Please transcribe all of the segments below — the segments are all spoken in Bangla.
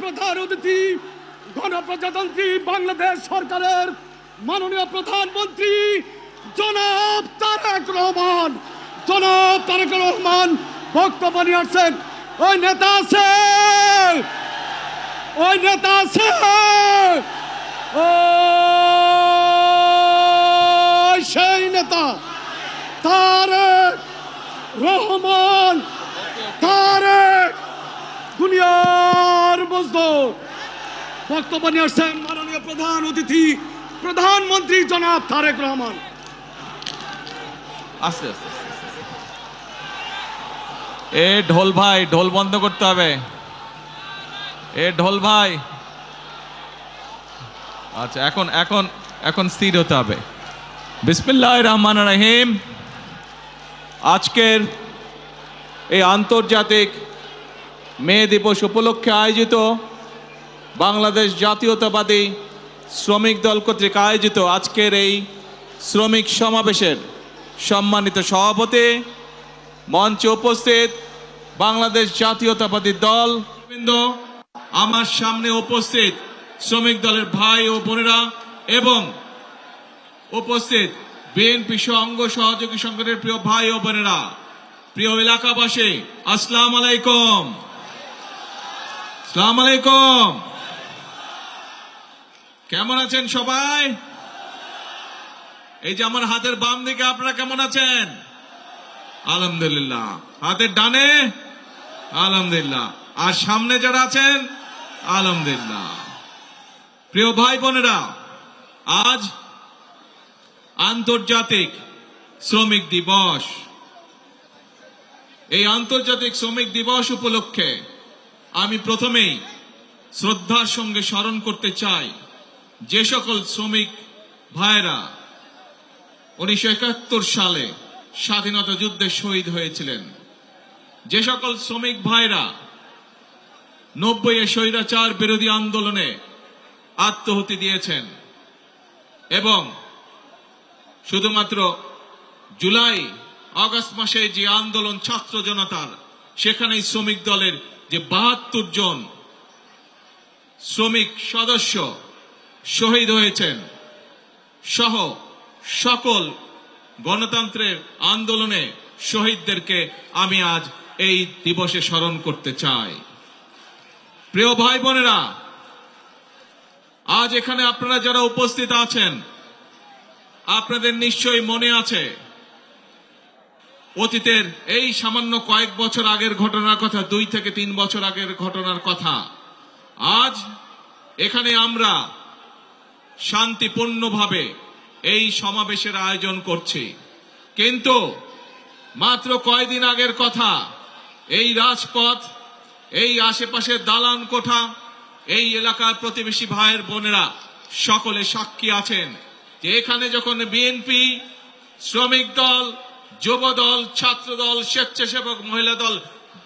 প্রধান অতিথি গণপ্রজাতন্ত্রী বাংলাদেশ সরকারের মাননীয় প্রধানমন্ত্রী জনাব তারেক রহমান বক্তব্য নিয়ে আসছেন। ওই নেতা আছে, সেই নেতা তারেক রহমান, দুনিয়ার মজদুর। বক্তব্য নিয়ে আসছেন মাননীয় প্রধান অতিথি প্রধানমন্ত্রী জনাব তারেক রহমান। আস্তে আস্তে এ ঢোল ভাই, ঢোল বন্ধ করতে হবে। এ ঢোল ভাই, আচ্ছা এখন এখন এখন স্থির হতে হবে। বিসমিল্লাহির রহমানির রহিম। আজকের এই আন্তর্জাতিক মে দিবস উপলক্ষে আয়োজিত বাংলাদেশ জাতীয়তাবাদী শ্রমিক দল কর্তৃক আয়োজিত আজকের এই শ্রমিক সমাবেশের সম্মানিত সভাপতি, মঞ্চে উপস্থিত বাংলাদেশ জাতীয়তাবাদী দল বৃন্দ, আমার সামনে উপস্থিত শ্রমিক দলের ভাই ও বোনেরা এবং উপস্থিত বিএনপি অঙ্গ সহযোগী সংগঠনের প্রিয় ভাই ও বোনেরা, প্রিয় এলাকাবাসী, আসসালামু আলাইকুম। আসসালামু আলাইকুম। কেমন আছেন সবাই? এই যে আমার হাতের বাম দিকে আপনারা কেমন আছেন? আলহামদুলিল্লাহ। হাতের ডানে আলহামদুলিল্লাহ, আর সামনে যারা আছেন আলহামদুলিল্লাহ। প্রিয় ভাই বোনেরা, আজ আন্তর্জাতিক শ্রমিক দিবস। এই আন্তর্জাতিক শ্রমিক দিবস উপলক্ষে আমি প্রথমেই শ্রদ্ধার সঙ্গে স্মরণ করতে চাই যে সকল শ্রমিক ভাইরা 1971 সালে স্বাধীনতা যুদ্ধে শহীদ হয়েছিলেন, যে সকল শ্রমিক ভাইরা 90-এ স্বৈরাচার বিরোধী আন্দোলনে আত্মহতি দিয়েছেন এবং শুধুমাত্র জুলাই আগস্ট মাসে যে আন্দোলন ছাত্র জনতার, সেখানেই শ্রমিক দলের যে 72 জন শ্রমিক সদস্য শহীদ হয়েছেন সহ সকল গণতন্ত্রের আন্দোলনে শহীদদেরকে আমি আজ এই দিবসে স্মরণ করতে চাই। প্রিয় ভাই বোনেরা, আজ এখানে আপনারা যারা উপস্থিত আছেন, আপনাদের নিশ্চয়ই মনে আছে অতীতের এই সামান্য কয়েক বছর আগের ঘটনার কথা, 2 থেকে 3 বছর আগের ঘটনার কথা। আজ এখানে আমরা শান্তিপূর্ণভাবে এই সমাবেশের আয়োজন করছি, কিন্তু মাত্র কয়েকদিন আগের কথা, এই রাজপথ, এই আশেপাশের দালান কোঠা, এই এলাকার প্রতিবেশী ভাইয়ের বোনেরা সকলে সাক্ষী আছেন যে এখানে যখন বিএনপি, শ্রমিক দল, যুব দল, ছাত্র দল, স্বেচ্ছাসেবক মহিলা দল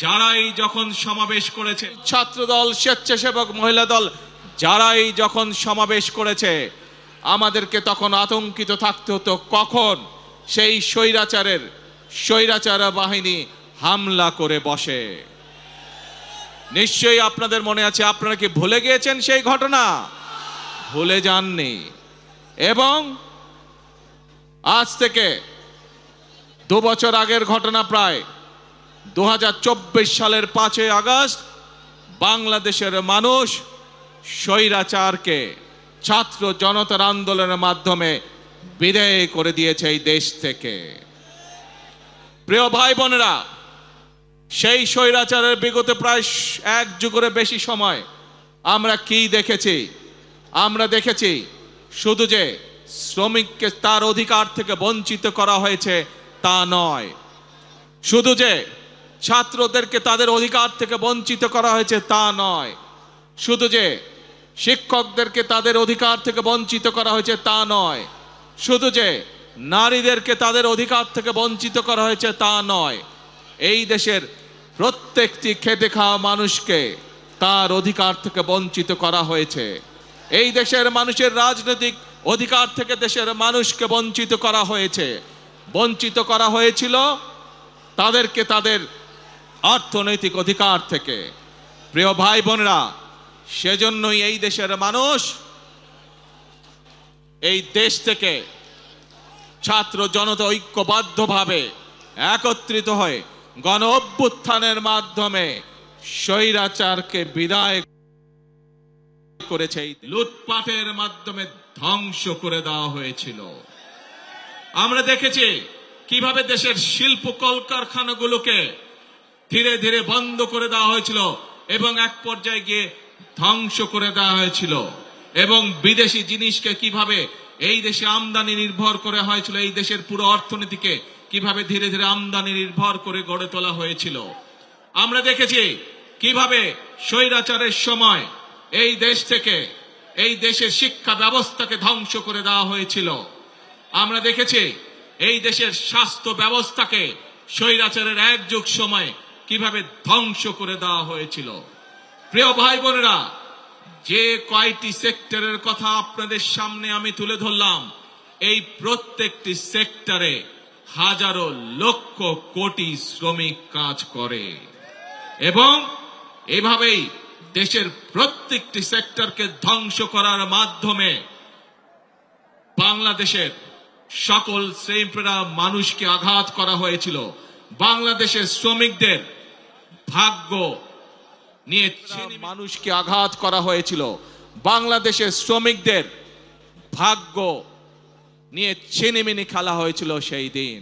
যারাই যখন সমাবেশ করেছে, ছাত্র দল, স্বেচ্ছাসেবক মহিলা দল যারাই যখন সমাবেশ করেছে, আমাদেরকে তখন আতঙ্কিত থাকতে হতো কখন সেই স্বৈরাচার বাহিনী হামলা করে বসে। নিশ্চয়ই আপনাদের মনে আছে। আপনারা কি ভুলে গিয়েছেন সেই ঘটনা? ভুলে যাননি। এবং আজ থেকে 2 বছর আগের ঘটনা, প্রায় 2024 সালের 5ই আগস্ট বাংলাদেশের মানুষ স্বৈরাচারকে ছাত্র জনতার আন্দোলনের মাধ্যমে বিদায় করে দিয়েছে এই দেশ থেকে। প্রিয় ভাই বোনেরা, সেই স্বৈরাচারের বিগত প্রায় 1 যুগের বেশি সময় আমরা কি দেখেছি? আমরা দেখেছি শুধু যে শ্রমিককে তার অধিকার থেকে বঞ্চিত করা হয়েছে তা নয়, শুধু যে ছাত্রদেরকে তাদের অধিকার থেকে বঞ্চিত করা হয়েছে তা নয়, শুধু যে শিক্ষকদেরকে তাদের অধিকার থেকে বঞ্চিত করা হয়েছে তা নয়, শুধু যে নারীদেরকে তাদের অধিকার থেকে বঞ্চিত করা হয়েছে তা নয়, এই দেশের প্রত্যেকটি খেটে খাওয়া মানুষকে তার অধিকার থেকে বঞ্চিত করা হয়েছে। এই দেশের মানুষের রাজনৈতিক অধিকার থেকে দেশের মানুষকে বঞ্চিত করা হয়েছে। বঞ্চিত করা হয়েছিল তাদেরকে তাদের অর্থনৈতিক অধিকার থেকে। প্রিয় ভাই বোনেরা, সেজন্যই এই দেশের মানুষ এই দেশ থেকে ছাত্র জনতা ঐক্যবদ্ধভাবে একত্রিত হয়ে গণ অভ্যুত্থানের মাধ্যমে স্বৈরাচারকে বিদায় করেছে। লুটপাটের মাধ্যমে ধ্বংস করে দেওয়া হয়েছিল। আমরা দেখেছি কিভাবে দেশের শিল্প কলকারখানাগুলোকে ধীরে ধীরে বন্ধ করে দেওয়া হয়েছিল এবং এক পর্যায়ে গিয়ে ধ্বংস করে দেওয়া হয়েছিল, এবং বিদেশি জিনিসকে কিভাবে এই দেশে আমদানি নির্ভর করে হয়েছিল, এই দেশের পুরো অর্থনীতিকে কিভাবে ধীরে ধীরে আমদানি নির্ভর করে গড়ে তোলা হয়েছিল। আমরা দেখেছি কিভাবে স্বৈরাচারের সময় এই দেশ থেকে এই দেশের শিক্ষা ব্যবস্থাকে ধ্বংস করে দেওয়া হয়েছিল। আমরা দেখেছি এই দেশের স্বাস্থ্য ব্যবস্থাকে স্বৈরাচারের এক যুগ সময় কিভাবে ধ্বংস করে দেওয়া হয়েছিল। প্রিয় ভাই বোনেরা, যে কয়টি সেক্টরের কথা আপনাদের সামনে আমি তুলে ধরলাম, এই প্রত্যেকটি সেক্টরে হাজারো লক্ষ কোটি শ্রমিক কাজ করে, এবং এভাবেই দেশের প্রত্যেকটি সেক্টরকে ধ্বংস করার মাধ্যমে বাংলাদেশের সকল শ্রেণীপেরা মানুষকে আঘাত করা হয়েছিল। বাংলাদেশের শ্রমিকদের ভাগ্য নিয়ে মানুষকে আঘাত করা হয়েছিল। বাংলাদেশের শ্রমিকদের ভাগ্য নিয়ে ছিনিমিনি খেলা হয়েছিল সেই দিন।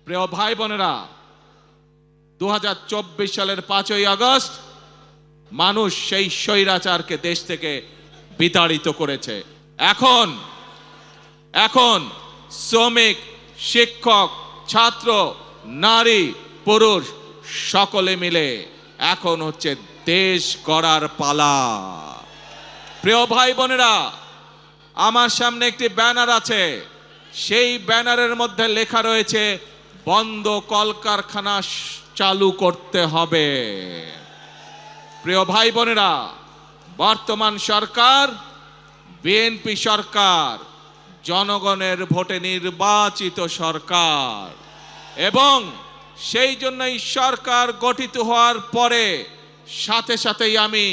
প্রিয় ভাই বোনেরা, 2024 সালের 5ই আগস্ট মানুষ সেই স্বৈরাচারকে দেশ থেকে বিতাড়িত করেছে। এখন শ্রমিক, শিক্ষক, ছাত্র, নারী, পুরুষ সকলে মিলে এখন হচ্ছে দেশ গড়ার পালা। প্রিয় ভাই বোনেরা, আমার সামনে একটি ব্যানার আছে, সেই ব্যানারের মধ্যে লেখা রয়েছে বন্ধ কলকারখানা চালু করতে হবে। প্রিয় ভাই বোনেরা, বর্তমান সরকার বিএনপি সরকার, জনগণের ভোটে নির্বাচিত সরকার, এবং সেই জন্যই সরকার গঠিত হওয়ার পরে সাথে সাথেই আমি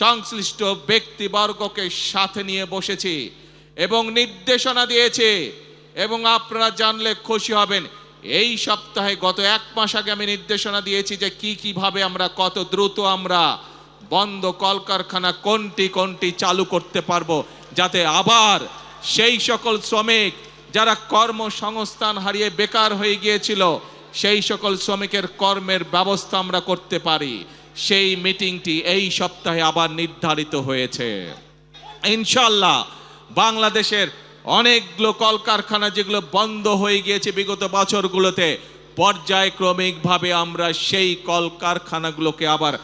সংশ্লিষ্ট ব্যক্তিবর্গকে সাথে নিয়ে বসেছি এবং নির্দেশনা দিয়েছি, এবং আপনারা জানলে খুশি হবেন, এই সপ্তাহে গত 1 মাস আগে আমি নির্দেশনা দিয়েছি যে কিভাবে আমরা কত দ্রুত আমরা বন্ধ কলকারখানা কোনটি চালু করতে পারবো, যাতে আবার সেই সকল শ্রমিক যারা কর্মসংস্থান হারিয়ে বেকার হয়ে গিয়েছিল সেই সকল শ্রমিকের কর্মের ব্যবস্থা আমরা করতে পারি। সেই মিটিংটি এই সপ্তাহে আবার নির্ধারিত হয়েছে। ইনশাআল্লাহ বাংলাদেশের অনেকগুলো কলকারখানা যেগুলো বন্ধ হয়ে গিয়েছে বিগত বছরগুলোতে, পর্যায়ক্রমিকভাবে আমরা সেই কলকারখানাগুলোকে আবার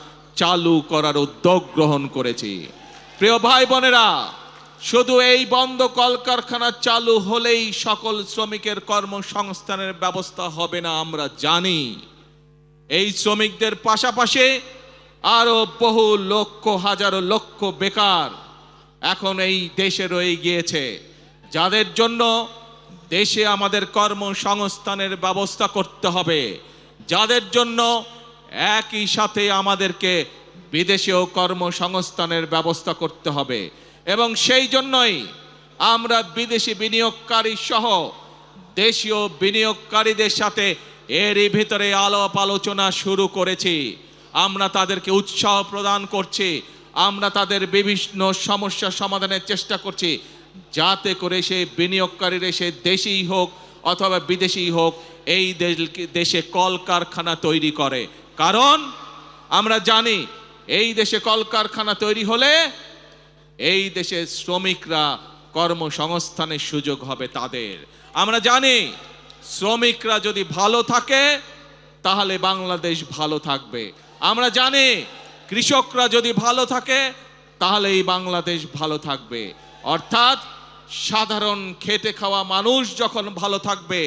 চালু করার উদ্যোগ গ্রহণ করেছি। প্রিয় ভাই বোনেরা, শুধু এই বন্ধ কলকারখানা চালু হলেই সকল শ্রমিকের কর্মসংস্থানের ব্যবস্থা হবে না, আমরা জানি। এই শ্রমিকদের পাশাপাশি আরো বহু লক্ষ, হাজারো লক্ষ বেকার এখন এই দেশে রয়ে গিয়েছে, যাদের জন্য দেশে আমাদের কর্মসংস্থানের ব্যবস্থা করতে হবে, যাদের জন্য একই সাথে আমাদেরকে বিদেশেও কর্মসংস্থানের ব্যবস্থা করতে হবে। এবং সেই জন্যই আমরা বিদেশি বিনিয়োগকারী সহ দেশীয় বিনিয়োগকারীদের সাথে এরই ভিতরে আলাপ আলোচনা শুরু করেছি। আমরা তাদেরকে উৎসাহ প্রদান করছি, আমরা তাদের বিভিন্ন সমস্যা সমাধানের চেষ্টা করছি, যাতে করে সেই বিনিয়োগকারীরা সে দেশেই হোক অথবা বিদেশি হোক এই দেশে কলকারখানা তৈরি করে। কারণ আমরা জানি এই দেশে কলকারখানা তৈরি হলে এই দেশের শ্রমিকরা কর্মসংস্থানের সুযোগ হবে তাদের। আমরা জানি শ্রমিকরা যদি ভালো থাকে তাহলে বাংলাদেশ ভালো থাকবে। আমরা জানি কৃষকরা যদি ভালো থাকে তাহলে এই বাংলাদেশ ভালো থাকবে। অর্থাৎ সাধারণ খেটে খাওয়া মানুষ যখন ভালো থাকবে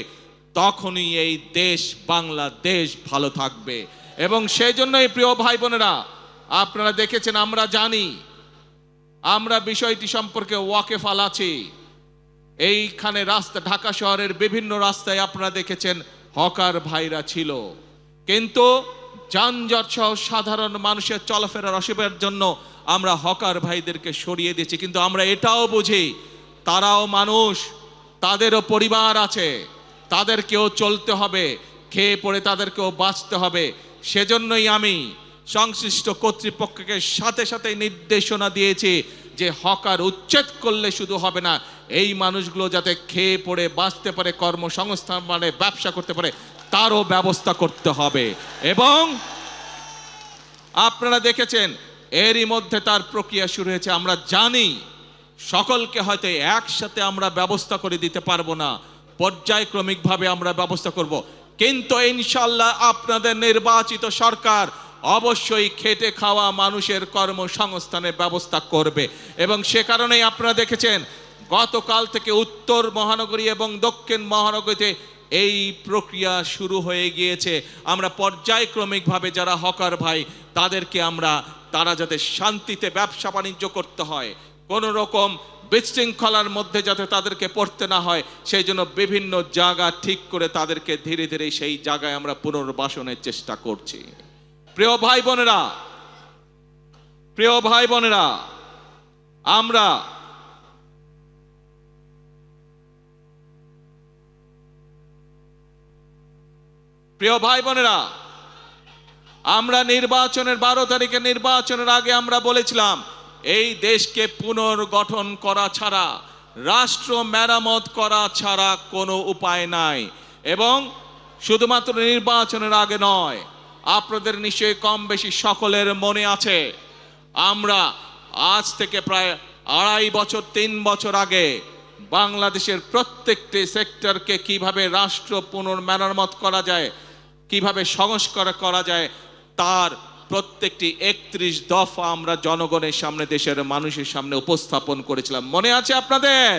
তখনই এই দেশ বাংলাদেশ ভালো থাকবে। এবং সেই জন্যই প্রিয় ভাই বোনেরা, আপনারা দেখেছেন, আমরা জানি, আমরা বিষয়টি সম্পর্কে ওয়াকিফাল আছি। এইখানে রাস্তা, ঢাকা শহরের বিভিন্ন রাস্তায় আপনারা দেখেছেন হকার ভাইরা ছিল, কিন্তু যানজট সহ সাধারণ মানুষের চলাফেরার অসুবিধার জন্য আমরা হকার ভাইদেরকে সরিয়ে দিচ্ছি, কিন্তু আমরা এটাও বুঝি তারাও মানুষ, তাদেরও পরিবার আছে, তাদেরকেও চলতে হবে, খেয়ে পড়ে তাদেরকেও বাঁচতে হবে। সেজন্যই আমি সংশ্লিষ্ট কর্তৃপক্ষকে সাথে সাথে নির্দেশনা দিয়েছি যে হকার উচ্ছেদ করলে শুধু হবে না, এই মানুষগুলো যাতে খেয়ে পড়ে বাঁচতে পারে, কর্মসংস্থান মানে ব্যবসা করতে পারে, তারও ব্যবস্থা করতে হবে। এবং আপনারা দেখেছেন এরই মধ্যে তার প্রক্রিয়া শুরু হয়েছে। আমরা জানি সকলকে হয়তো একসাথে আমরা ব্যবস্থা করে দিতে পারবো না, পর্যায়ক্রমিকভাবে আমরা ব্যবস্থা করব, কিন্তু ইনশাল্লাহ আপনাদের নির্বাচিত সরকার অবশ্যই খেটে খাওয়া মানুষের কর্মসংস্থানের ব্যবস্থা করবে। এবং সে কারণেই আপনারা দেখেছেন গতকাল থেকে উত্তর মহানগরী এবং দক্ষিণ মহানগরীতে এই প্রক্রিয়া শুরু হয়ে গিয়েছে। আমরা পর্যায়ক্রমিকভাবে যারা হকার ভাই তাদেরকে তারা যাতে শান্তিতে ব্যবসা বাণিজ্য করতে হয়, কোনো রকম বিশৃঙ্খলার মধ্যে যাতে তাদেরকে পড়তে না হয়, সেই জন্য বিভিন্ন জায়গা ঠিক করে তাদেরকে ধীরে ধীরে সেই জায়গায় আমরা পুনর্বাসনের চেষ্টা করছি। প্রিয় ভাই বোনেরা, আমরা নির্বাচনের 12 তারিখে নির্বাচনের আগে আমরা বলেছিলাম এই দেশকে পুনর্গঠন করা ছাড়া, রাষ্ট্র মেরামত করা ছাড়া কোনো উপায় নাই। এবং শুধুমাত্র নির্বাচনের আগে নয়, আপনাদের নিশ্চয়ই কম বেশি সকলের মনে আছে আমরা আজ থেকে প্রায় 2.5 বছর 3 বছর আগে বাংলাদেশের প্রত্যেকটি সেক্টরকে কিভাবে রাষ্ট্র পুনর্মেরামত করা যায়, কিভাবে সংস্কার করা যায়, তার প্রত্যেকটি 31 দফা আমরা জনগণের সামনে, দেশের মানুষের সামনে উপস্থাপন করেছিলাম। মনে আছে আপনাদের?